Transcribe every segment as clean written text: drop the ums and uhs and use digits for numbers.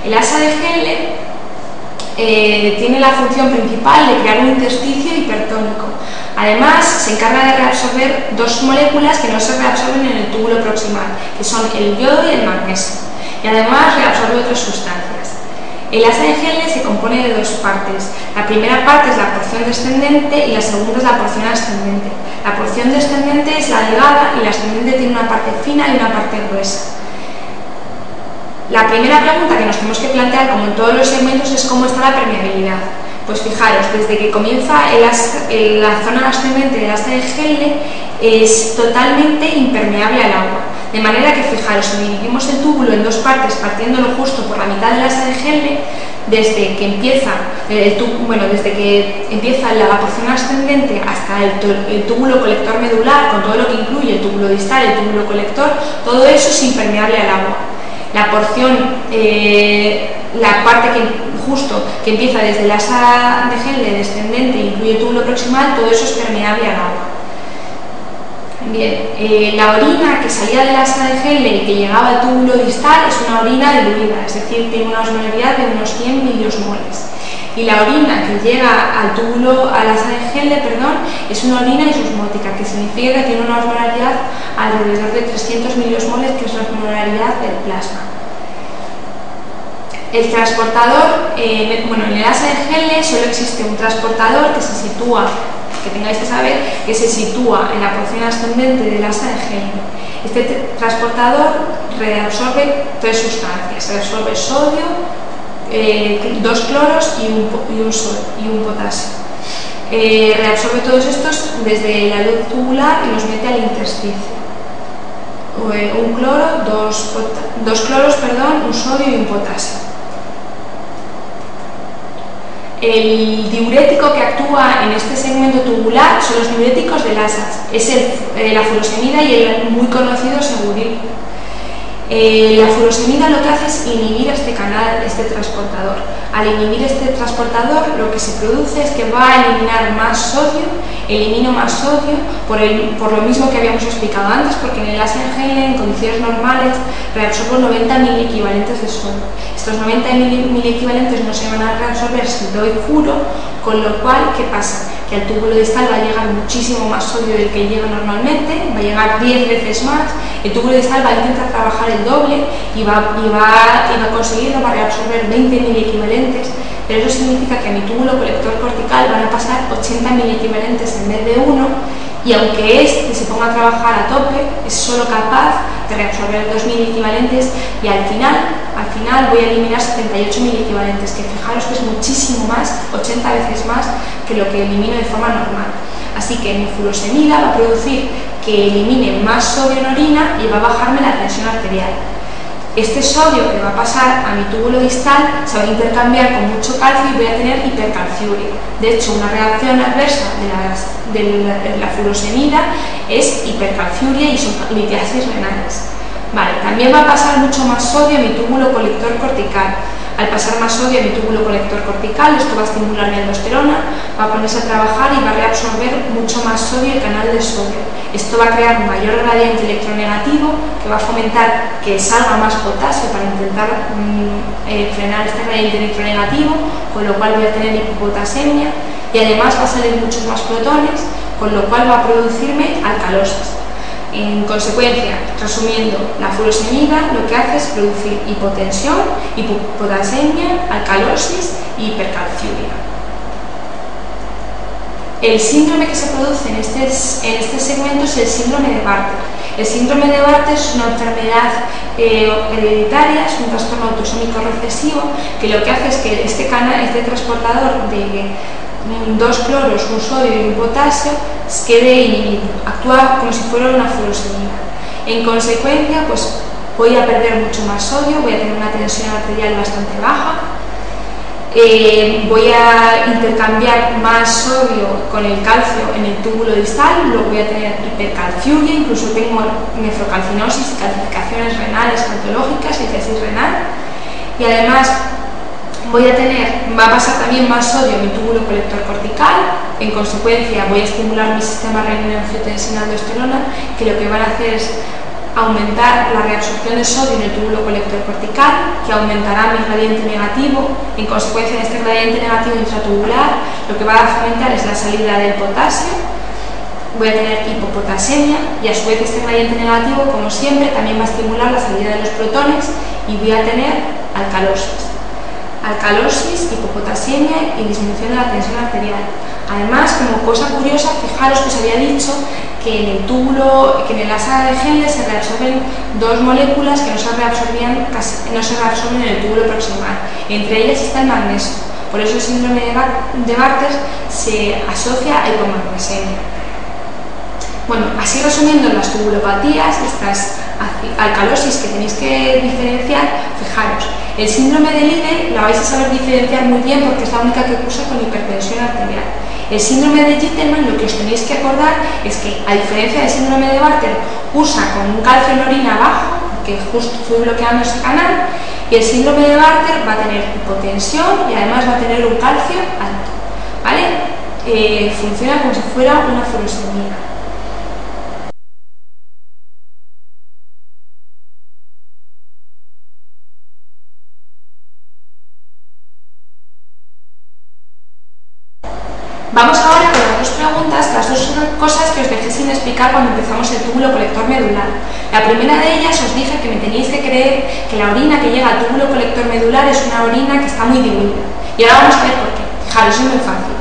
El asa de Henle tiene la función principal de crear un intersticio hipertónico. Además, se encarga de reabsorber dos moléculas que no se reabsorben en el túbulo proximal, que son el yodo y el magnesio, y además reabsorbe otras sustancias. El asa de Henle se compone de dos partes. La primera parte es la porción descendente y la segunda es la porción ascendente. La porción descendente es la delgada y la ascendente tiene una parte fina y una parte gruesa. La primera pregunta que nos tenemos que plantear, como en todos los segmentos, es cómo está la permeabilidad. Pues fijaros, desde que comienza la zona ascendente del asa de Henle es totalmente impermeable al agua. De manera que, fijaros, si dividimos el túbulo en dos partes, partiéndolo justo por la mitad del asa de Henle, desde que empieza la porción ascendente hasta el túbulo colector medular, con todo lo que incluye el túbulo distal, el túbulo colector, todo eso es impermeable al agua. La parte que empieza desde el asa de Henle descendente e incluye el túbulo proximal, todo eso es permeable al agua. Bien, la orina que salía del asa de Henle y que llegaba al túbulo distal es una orina diluida, es decir, tiene una osmolaridad de unos 100 miliosmoles. Y la orina que llega al asa de Henle, es una orina isosmótica, que significa que tiene una osmolaridad alrededor de 300 miliosmoles, que es la osmolaridad del plasma. El transportador, en el asa de Henle solo existe un transportador que tengáis que saber, que se sitúa en la porción ascendente del asa de Henle. Este transportador reabsorbe tres sustancias: reabsorbe sodio, dos cloros y un potasio. Reabsorbe todos estos desde la luz tubular y los mete al intersticio. Un cloro, dos cloros, un sodio y un potasio. El diurético que actúa en este segmento tubular son los diuréticos de Lasas, es la furosemida y el muy conocido Seguryl. La furosemida lo que hace es inhibir este transportador. Al inhibir este transportador, lo que se produce es que va a eliminar más sodio. Elimino más sodio por lo mismo que habíamos explicado antes, porque en el asa de Henle, en condiciones normales, reabsorbo 90 miliequivalentes de sodio. Estos 90 miliequivalentes no se van a reabsorber si doy furo, con lo cual, ¿qué pasa? Que al túbulo distal va a llegar muchísimo más sodio del que llega normalmente, va a llegar 10 veces más. El túbulo distal va a intentar trabajar el doble y va a conseguirlo, va a reabsorber 20 miliequivalentes, pero eso significa que a mi túbulo colector cortical van a pasar 80 miliequivalentes en vez de 1, y aunque este se ponga a trabajar a tope, es solo capaz de reabsorber 2 miliequivalentes, y al final voy a eliminar 78 miliequivalentes, que fijaros que es muchísimo más, 80 veces más que lo que elimino de forma normal. Así que mi furosemida va a producir que elimine más sodio en orina y va a bajarme la tensión arterial. Este sodio que va a pasar a mi túbulo distal se va a intercambiar con mucho calcio y voy a tener hipercalciuria. De hecho, una reacción adversa de la furosemida es hipercalciuria y son litiasis renales. Vale, también va a pasar mucho más sodio a mi túbulo colector cortical. Al pasar más sodio a mi túbulo colector cortical, esto va a estimular mi aldosterona, va a ponerse a trabajar y va a reabsorber mucho más sodio el canal de sodio. Esto va a crear un mayor gradiente electronegativo que va a fomentar que salga más potasio para intentar frenar este gradiente electronegativo, con lo cual voy a tener hipopotasemia, y además va a salir muchos más protones, con lo cual va a producirme alcalosis. En consecuencia, resumiendo, la furosemida lo que hace es producir hipotensión, hipopotasemia, alcalosis y hipercalciuria. El síndrome que se produce en este segmento es el síndrome de Bartter. El síndrome de Bartter es una enfermedad hereditaria, es un trastorno autosómico recesivo, que lo que hace es que este transportador de dos cloros, un sodio y un potasio quede inhibido, actúa como si fuera una furosemida. En consecuencia, pues voy a perder mucho más sodio, voy a tener una tensión arterial bastante baja, voy a intercambiar más sodio con el calcio en el túbulo distal, luego voy a tener hipercalciuria, incluso tengo nefrocalcinosis, calcificaciones renales patológicas, litiasis renal, y además va a pasar también más sodio en mi túbulo colector cortical. En consecuencia voy a estimular mi sistema renina-angiotensina-aldosterona, que lo que van a hacer es aumentar la reabsorción de sodio en el túbulo colector cortical, que aumentará mi gradiente negativo. En consecuencia de este gradiente negativo intratubular, lo que va a fomentar es la salida del potasio. Voy a tener hipopotasemia y a su vez este gradiente negativo, como siempre, también va a estimular la salida de los protones y voy a tener alcalosis. Alcalosis, hipopotasemia y disminución de la tensión arterial. Además, como cosa curiosa, fijaros que os había dicho que en el túbulo, que en el asa de Henle se reabsorben dos moléculas que no se reabsorben en el túbulo proximal. Entre ellas está el magnesio. Por eso el síndrome de Bartter se asocia a hipomagnesemia. Bueno, así resumiendo las tubulopatías, estas alcalosis que tenéis que diferenciar, fijaros, el síndrome de Leber la vais a saber diferenciar muy bien porque es la única que cursa con hipertensión arterial. El síndrome de Gitelman, lo que os tenéis que acordar es que, a diferencia del síndrome de Bartter, cursa con un calcio en orina bajo, que justo fui bloqueando ese canal, y el síndrome de Bartter va a tener hipotensión y además va a tener un calcio alto, ¿vale? Funciona como si fuera una furosemia. Vamos ahora con las dos preguntas, las dos cosas que os dejé sin explicar cuando empezamos el túbulo colector medular. La primera de ellas os dije que me teníais que creer que la orina que llega al túbulo colector medular es una orina que está muy diluida. Y ahora vamos a ver por qué. Fijaros, es muy fácil.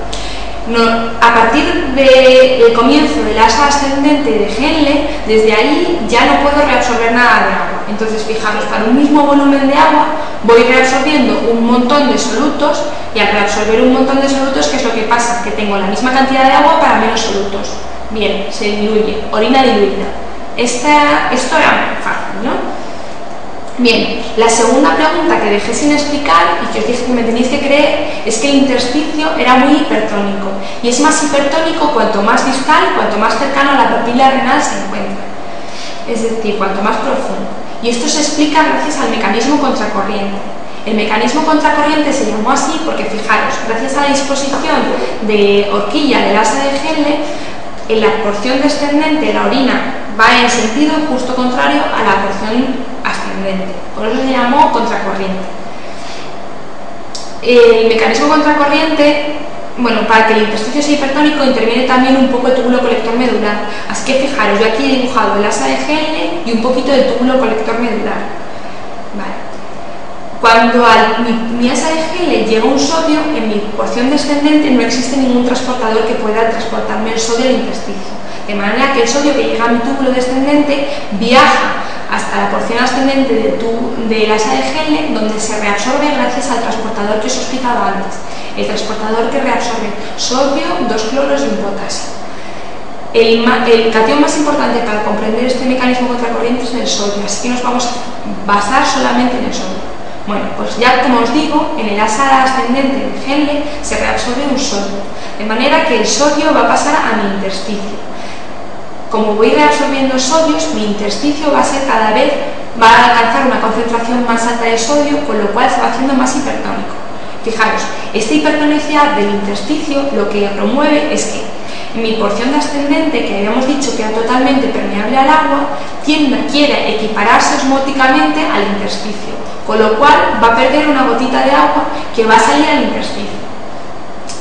A partir del comienzo del asa ascendente de Henle, desde ahí ya no puedo reabsorber nada de agua. Entonces, fijaros, para un mismo volumen de agua voy reabsorbiendo un montón de solutos y al reabsorber un montón de solutos, ¿qué es lo que pasa? Que tengo la misma cantidad de agua para menos solutos. Bien, se diluye, orina diluida. Esto era fácil, ¿no? Bien, la segunda pregunta que dejé sin explicar y que os dije que me tenéis que creer es que el intersticio era muy hipertónico y es más hipertónico cuanto más distal, cuanto más cercano a la papila renal se encuentra, es decir, cuanto más profundo. Y esto se explica gracias al mecanismo contracorriente. El mecanismo contracorriente se llamó así porque, fijaros, gracias a la disposición de horquilla del asa de Henle, en la porción descendente la orina va en sentido justo contrario a la porción ascendente. Por eso se llamó contracorriente. El mecanismo contracorriente, bueno, para que el intersticio sea hipertónico interviene también un poco el túbulo colector medular. Así que fijaros, yo aquí he dibujado el asa de Henle y un poquito del túbulo colector medular. Vale. Cuando a mi asa de Henle llega un sodio, en mi porción descendente no existe ningún transportador que pueda transportarme el sodio al intersticio. De manera que el sodio que llega a mi túbulo descendente viaja hasta la porción ascendente del asa de Henle, donde se reabsorbe gracias al transportador que os he explicado antes. El transportador que reabsorbe sodio, 2 cloros y un potasio. El catión más importante para comprender este mecanismo contracorriente es el sodio, así que nos vamos a basar solamente en el sodio. Bueno, pues ya como os digo, en el asa ascendente de Henle se reabsorbe un sodio, de manera que el sodio va a pasar a mi intersticio. Como voy reabsorbiendo sodios, mi intersticio va a alcanzar una concentración más alta de sodio, con lo cual se va haciendo más hipertónico. Fijaros, esta hipertonicidad del intersticio lo que promueve es que mi porción descendente, que habíamos dicho que era totalmente permeable al agua, quiere equipararse osmóticamente al intersticio, con lo cual va a perder una gotita de agua que va a salir al intersticio.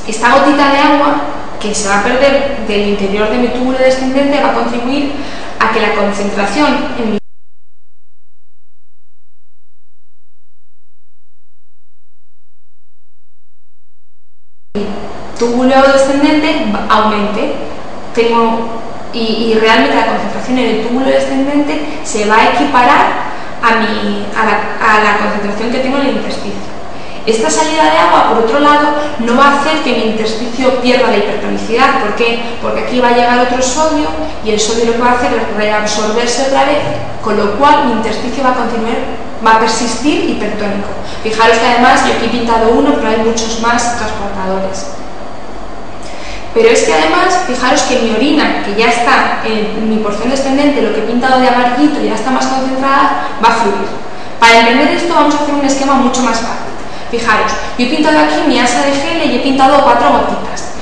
Esta gotita de agua que se va a perder del interior de mi túbulo descendente va a contribuir a que la concentración en mi túbulo descendente aumente. Y realmente la concentración en el túbulo descendente se va a equiparar a la concentración que tengo en el intersticio. Esta salida de agua, por otro lado, no va a hacer que mi intersticio pierda la hipertonicidad. ¿Por qué? Porque aquí va a llegar otro sodio y el sodio lo que va a hacer es reabsorberse otra vez, con lo cual mi intersticio va a persistir hipertónico. Fijaros que además yo aquí he pintado uno, pero hay muchos más transportadores. Pero es que además, fijaros que mi orina, que ya está en mi porción descendente, lo que he pintado de amarillito ya está más concentrada, va a fluir. Para entender esto vamos a hacer un esquema mucho más fácil. Fijaros, yo he pintado aquí mi asa de Henle y he pintado 4 gotitas.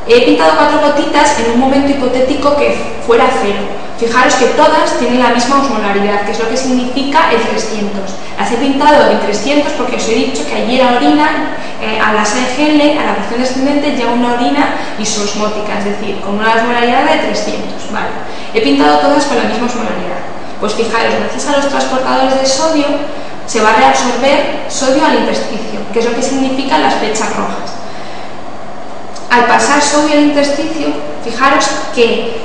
He pintado 4 gotitas en un momento hipotético que fuera 0. Fijaros que todas tienen la misma osmolaridad, que es lo que significa el 300. Las he pintado en 300 porque os he dicho que allí la orina, a la SGL, a la porción descendente, llega una orina isosmótica, es decir, con una osmolaridad de 300. Vale. He pintado todas con la misma osmolaridad. Pues fijaros, gracias a los transportadores de sodio, se va a reabsorber sodio al intersticio, que es lo que significan las flechas rojas. Al pasar sodio al intersticio, fijaros que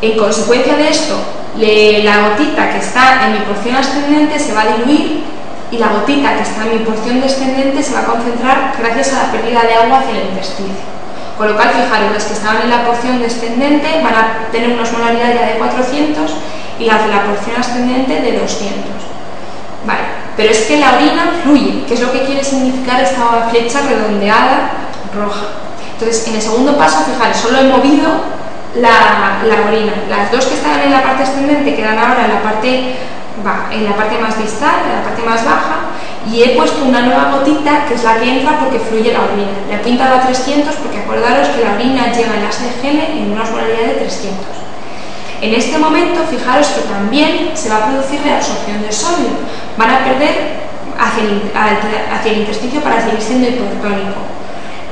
en consecuencia de esto, la gotita que está en mi porción ascendente se va a diluir y la gotita que está en mi porción descendente se va a concentrar gracias a la pérdida de agua hacia el intersticio. Con lo cual, fijaros, las que estaban en la porción descendente van a tener una osmolaridad ya de 400 y las de la porción ascendente de 200. Vale, pero es que la orina fluye, que es lo que quiere significar esta flecha redondeada roja. Entonces, en el segundo paso, fijaros, solo he movido la orina. Las dos que estaban en la parte ascendente quedan ahora en la parte más distal, en la parte más baja, y he puesto una nueva gotita que es la que entra porque fluye la orina. La he pintado a 300 porque acordaros que la orina llega en la SGL en una osmolaridad de 300. En este momento, fijaros que también se va a producir reabsorción de sodio. Van a perder hacia el intersticio para seguir siendo hipertónico.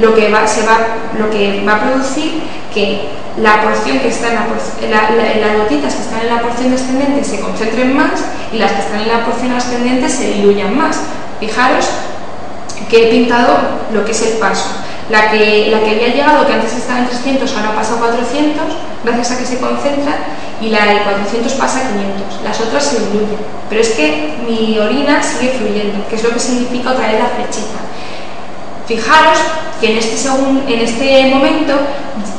Lo que va a producir que la porción que está en las gotitas que están en la porción descendente se concentren más y las que están en la porción ascendente se diluyan más. Fijaros que he pintado lo que es el paso. La que había llegado, que antes estaba en 300, ahora pasa a 400, gracias a que se concentra, y la de 400 pasa a 500. Las otras se diluyen. Pero es que mi orina sigue fluyendo, que es lo que significa otra vez la flechita. Fijaros que en este momento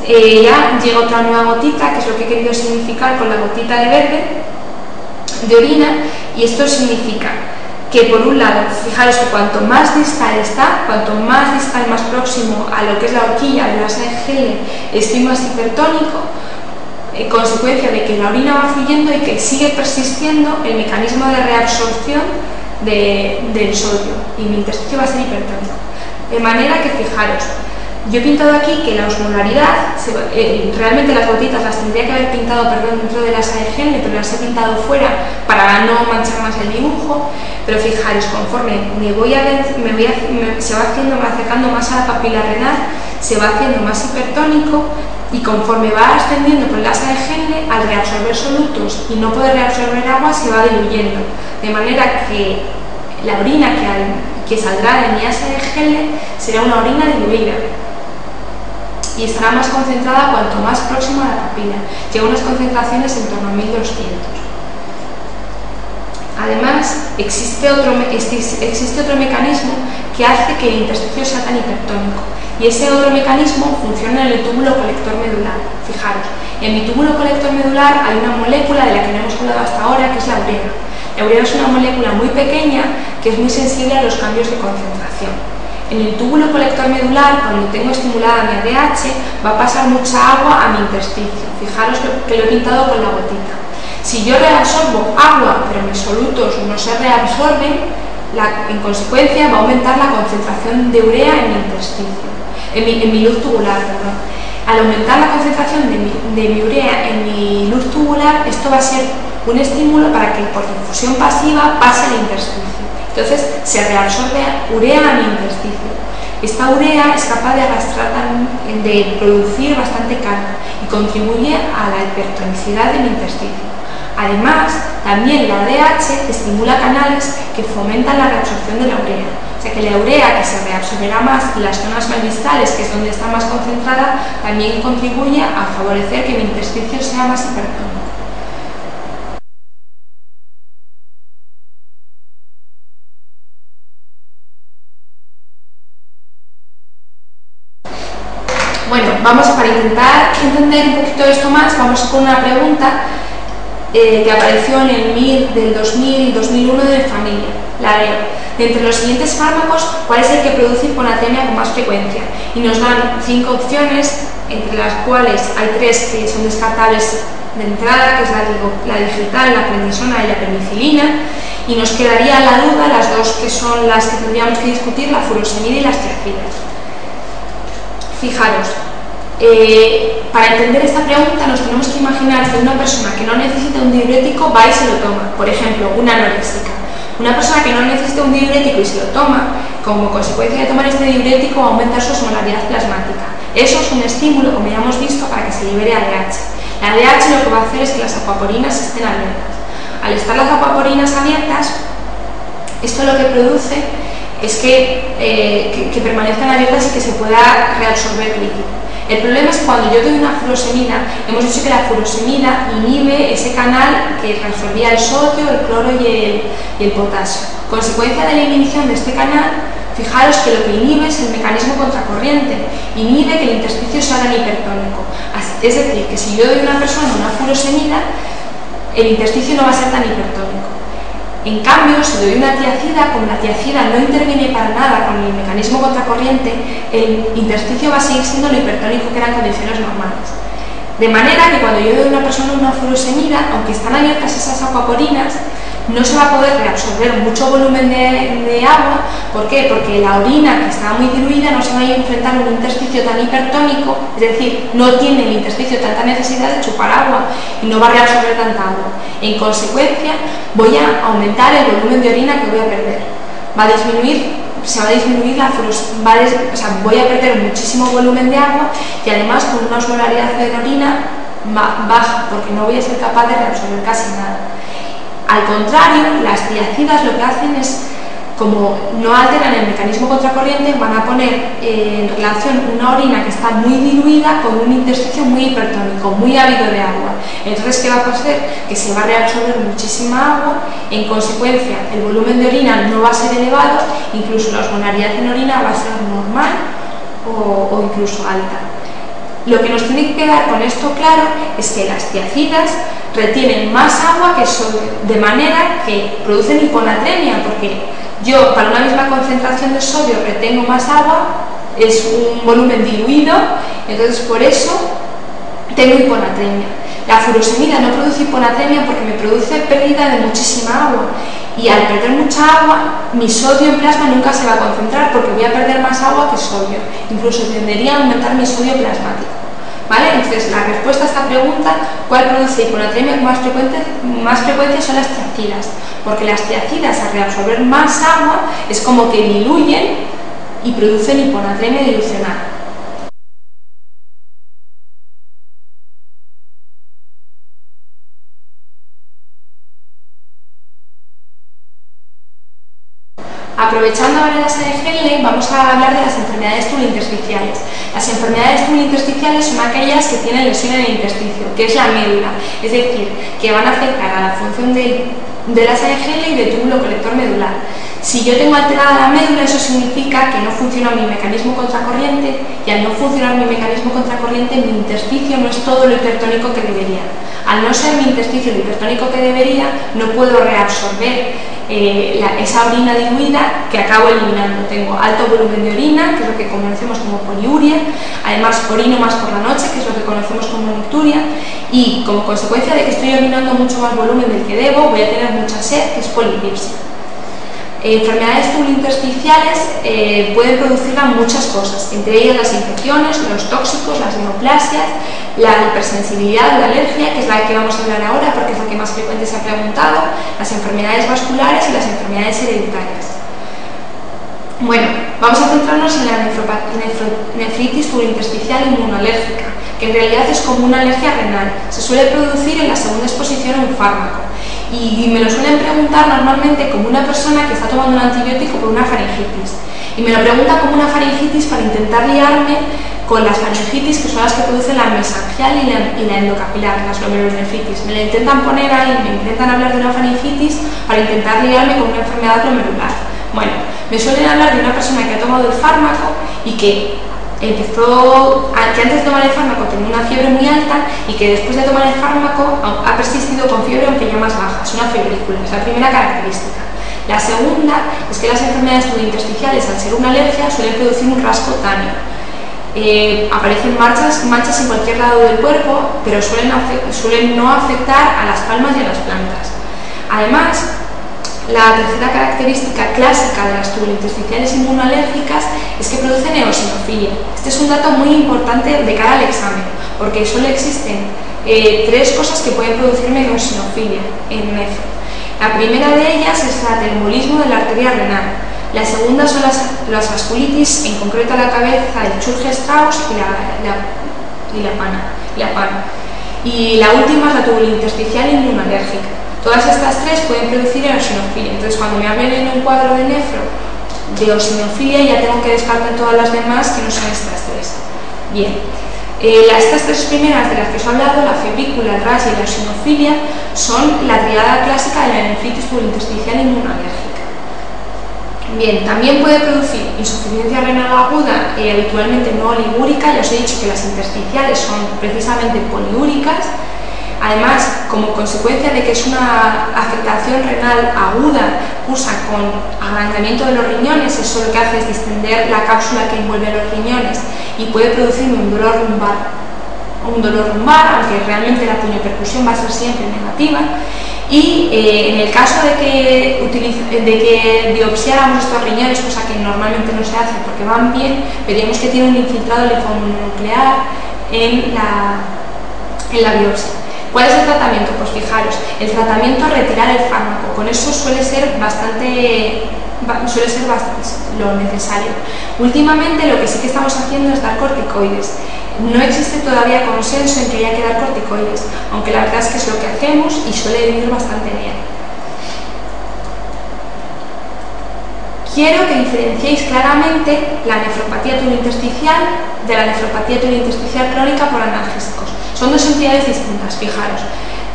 ya llega otra nueva gotita, que es lo que he querido significar con la gotita de verde de orina, y esto significa que por un lado, fijaros que cuanto más distal está, cuanto más distal, más próximo a lo que es la horquilla de la SGL, estoy más hipertónico, en consecuencia de que la orina va fluyendo y que sigue persistiendo el mecanismo de reabsorción del sodio, y mi intersticio va a ser hipertónico. De manera que, fijaros, yo he pintado aquí que la osmolaridad, realmente las gotitas las tendría que haber pintado, dentro de la SGL, pero las he pintado fuera para no manchar más el dibujo. Pero fijaros, conforme se va acercando más a la papila renal, se va haciendo más hipertónico, y conforme va ascendiendo por la SGL, al reabsorber solutos y no poder reabsorber agua, se va diluyendo. De manera que la orina que saldrá de mi SGL será una orina diluida y estará más concentrada cuanto más próxima a la papila. Llega a unas concentraciones en torno a 1200. Además, existe otro mecanismo que hace que el intersticio sea tan hipertónico, y ese otro mecanismo funciona en el túbulo colector medular. Fijaros, en mi túbulo colector medular hay una molécula de la que no hemos hablado hasta ahora, que es la urea. La urea es una molécula muy pequeña que es muy sensible a los cambios de concentración. En el túbulo colector medular, cuando tengo estimulada mi ADH, va a pasar mucha agua a mi intersticio. Fijaros que lo he pintado con la gotita. Si yo reabsorbo agua, pero mis solutos no se reabsorben, en consecuencia va a aumentar la concentración de urea en mi intersticio, en mi luz tubular, perdón. Al aumentar la concentración de mi urea en mi luz tubular, esto va a ser un estímulo para que por difusión pasiva pase al intersticio. Entonces se reabsorbe urea a mi intersticio. Esta urea es capaz de producir bastante carga y contribuye a la hipertonicidad de mi intersticio. Además, también la ADH estimula canales que fomentan la reabsorción de la urea. O sea que la urea, que se reabsorberá más en las zonas más distales, que es donde está más concentrada, también contribuye a favorecer que mi intersticio sea más hipertónico. Bueno, para intentar entender un poquito esto más, vamos con una pregunta que apareció en el MIR del 2000 y 2001 de familia. La leo. De entre los siguientes fármacos, ¿cuál es el que produce hiponatremia con más frecuencia? Y nos dan 5 opciones, entre las cuales hay 3 que son descartables de entrada, que es la digital, la prednisona y la penicilina, y nos quedaría la duda las 2 que son las que tendríamos que discutir, la furosemida y las tiazidas. Fijaros, Para entender esta pregunta nos tenemos que imaginar que una persona que no necesita un diurético va y se lo toma. Por ejemplo, una anoréxica. Una persona que no necesita un diurético y se lo toma, como consecuencia de tomar este diurético va a aumentar su osmolaridad plasmática. Eso es un estímulo, como ya hemos visto, para que se libere ADH. La ADH lo que va a hacer es que las acuaporinas estén abiertas. Al estar las acuaporinas abiertas, esto lo que produce es que permanezcan abiertas y que se pueda reabsorber líquido. El problema es cuando yo doy una furosemida, hemos dicho que la furosemida inhibe ese canal que reabsorbía el sodio, el cloro y el potasio. Consecuencia de la inhibición de este canal, fijaros que lo que inhibe es el mecanismo contracorriente, inhibe que el intersticio se haga hipertónico. Es decir, que si yo doy a una persona una furosemida, el intersticio no va a ser tan hipertónico. En cambio, si doy una tiacida, como la tiacida no interviene para nada con el mecanismo contracorriente, el intersticio va a seguir siendo lo hipertónico que era en condiciones normales. De manera que cuando yo doy a una persona una furosemida, aunque están abiertas esas acuaporinas, no se va a poder reabsorber mucho volumen de agua. ¿Por qué? Porque la orina, que está muy diluida, no se va a enfrentar a un intersticio tan hipertónico, es decir, no tiene el intersticio tanta necesidad de chupar agua y no va a reabsorber tanta agua. En consecuencia, voy a aumentar el volumen de orina que voy a perder. Se va a disminuir voy a perder muchísimo volumen de agua y además con una osmolaridad de orina baja, porque no voy a ser capaz de reabsorber casi nada. Al contrario, las tiacidas lo que hacen es, como no alteran el mecanismo contracorriente, van a poner en relación una orina que está muy diluida con un intersticio muy hipertónico, muy ávido de agua. Entonces, ¿qué va a pasar? Que se va a reabsorber muchísima agua, en consecuencia el volumen de orina no va a ser elevado, incluso la osmolaridad en orina va a ser normal o incluso alta. Lo que nos tiene que quedar con esto claro es que las tiacidas retienen más agua que sodio, de manera que producen hiponatremia, porque yo para una misma concentración de sodio retengo más agua, es un volumen diluido, entonces por eso tengo hiponatremia. La furosemida no produce hiponatremia porque me produce pérdida de muchísima agua, y al perder mucha agua, mi sodio en plasma nunca se va a concentrar porque voy a perder más agua que sodio, incluso tendería a aumentar mi sodio plasmático. ¿Vale? Entonces, la respuesta a esta pregunta, ¿cuál produce hiponatremia con más frecuencia? Son las tiacidas, porque las tiacidas, al reabsorber más agua, es como que diluyen y producen hiponatremia dilucional. Aprovechando ahora la sede de Henle, vamos a hablar de las enfermedades tubulointersticiales. Las enfermedades tubulointersticiales son aquellas que tienen lesión en el intersticio, que es la médula, es decir, que van a afectar a la función de la sede de Henle y del túbulo colector medular. Si yo tengo alterada la médula, eso significa que no funciona mi mecanismo contracorriente, y al no funcionar mi mecanismo contracorriente, mi intersticio no es todo lo hipertónico que debería. Al no ser mi intersticio lo hipertónico que debería, no puedo reabsorber esa orina diluida que acabo eliminando. Tengo alto volumen de orina, que es lo que conocemos como poliuria, además orino más por la noche, que es lo que conocemos como nicturia, y como consecuencia de que estoy orinando mucho más volumen del que debo, voy a tener mucha sed, que es polidipsia. Enfermedades tubulointersticiales pueden producirla muchas cosas, entre ellas las infecciones, los tóxicos, las neoplasias, la hipersensibilidad, la alergia, que es la que vamos a hablar ahora porque es la que más frecuente se ha preguntado, las enfermedades vasculares y las enfermedades hereditarias. Bueno, vamos a centrarnos en la nefritis tubulointersticial inmunoalérgica, que en realidad es como una alergia renal. Se suele producir en la segunda exposición a un fármaco. Y me lo suelen preguntar normalmente como una persona que está tomando un antibiótico por una faringitis. Y me lo preguntan como una faringitis para intentar liarme con las faringitis, que son las que producen la mesangial y la endocapilar, las glomerulonefritis. Me la intentan poner ahí, me intentan hablar de una faringitis para intentar liarme con una enfermedad glomerular. Bueno, me suelen hablar de una persona que ha tomado el fármaco y que antes de tomar el fármaco tenía una fiebre muy alta y que después de tomar el fármaco ha persistido con fiebre aunque ya más baja, es una febrícula, es la primera característica. La segunda es que las enfermedades tubulointersticiales, al ser una alergia, suelen producir un rasco táneo. Aparecen manchas en cualquier lado del cuerpo, pero suelen no afectar a las palmas y a las plantas. Además, La tercera característica clásica de las tubulointersticiales inmunoalérgicas es que producen eosinofilia. Este es un dato muy importante de cara al examen, porque solo existen tres cosas que pueden producirme eosinofilia en nefro. La primera de ellas es el aterombolismo de la arteria renal. La segunda son las vasculitis, en concreto a la cabeza, el Churg-Strauss y la PANA. Y la última es la tubulointersticial inmunoalérgica. Todas estas tres pueden producir eosinofilia. Entonces, cuando me hablen en un cuadro de nefro de eosinofilia, ya tengo que descartar todas las demás que no son estas tres. Bien, estas tres primeras de las que os he hablado, la febrícula, el RAS y la eosinofilia, son la triada clásica de la nefritis tubulointersticial inmunoalérgica. Bien, también puede producir insuficiencia renal aguda, habitualmente no oligúrica. Ya os he dicho que las intersticiales son precisamente poliúricas. Además, como consecuencia de que es una afectación renal aguda, cursa con agrandamiento de los riñones, eso lo que hace es distender la cápsula que envuelve los riñones y puede producirme un dolor lumbar, aunque realmente la puniopercusión va a ser siempre negativa. Y en el caso de que biopsiáramos estos riñones, cosa que normalmente no se hace porque van bien, veríamos que tiene un infiltrado linfomononuclear en la biopsia. ¿Cuál es el tratamiento? Pues fijaros, el tratamiento es retirar el fármaco. Con eso suele ser bastante lo necesario. Últimamente lo que sí que estamos haciendo es dar corticoides. No existe todavía consenso en que haya que dar corticoides, aunque la verdad es que es lo que hacemos y suele venir bastante bien. Quiero que diferenciéis claramente la nefropatía tubulointersticial de la nefropatía tubulointersticial crónica por analgésicos. Son dos entidades distintas, fijaros.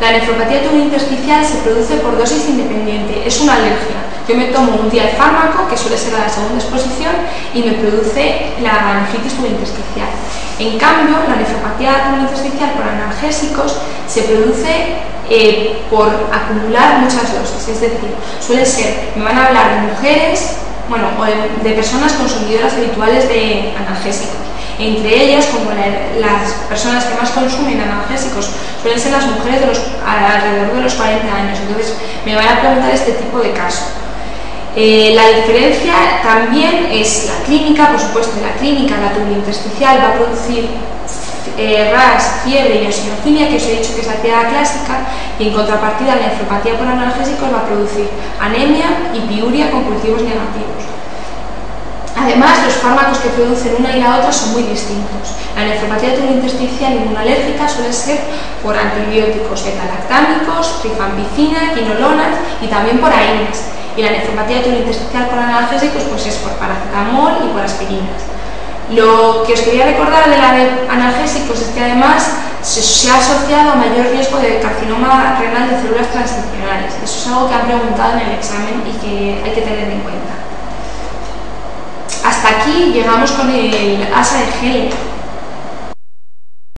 La nefropatía tubulointersticial se produce por dosis independiente, es una alergia. Yo me tomo un día el fármaco, que suele ser a la segunda exposición, y me produce la nefritis tubulointersticial. En cambio, la nefropatía tubulointersticial por analgésicos se produce por acumular muchas dosis, es decir, suele ser, me van a hablar de mujeres, o de personas consumidoras habituales de analgésicos. Entre ellas, como las personas que más consumen analgésicos suelen ser las mujeres alrededor de los 40 años, entonces me van a preguntar este tipo de caso. La diferencia también es la clínica. Por supuesto, en la clínica la tubulointersticial va a producir RAS, fiebre y eosinofilia, que os he dicho que es la triada clásica, y en contrapartida la nefropatía por analgésicos va a producir anemia y piuria con cultivos negativos. Además, los fármacos que producen una y la otra son muy distintos. La nefropatía tubulointersticial inmunoalérgica suele ser por antibióticos beta-lactámicos, rifampicina, quinolonas y también por AINES. Y la nefropatía tubulointersticial por analgésicos pues es por paracetamol y por aspirinas. Lo que os quería recordar de la de analgésicos es que además se ha asociado a mayor riesgo de carcinoma renal de células transicionales. Eso es algo que han preguntado en el examen y que hay que tener en cuenta. Hasta aquí llegamos con el asa de Helling.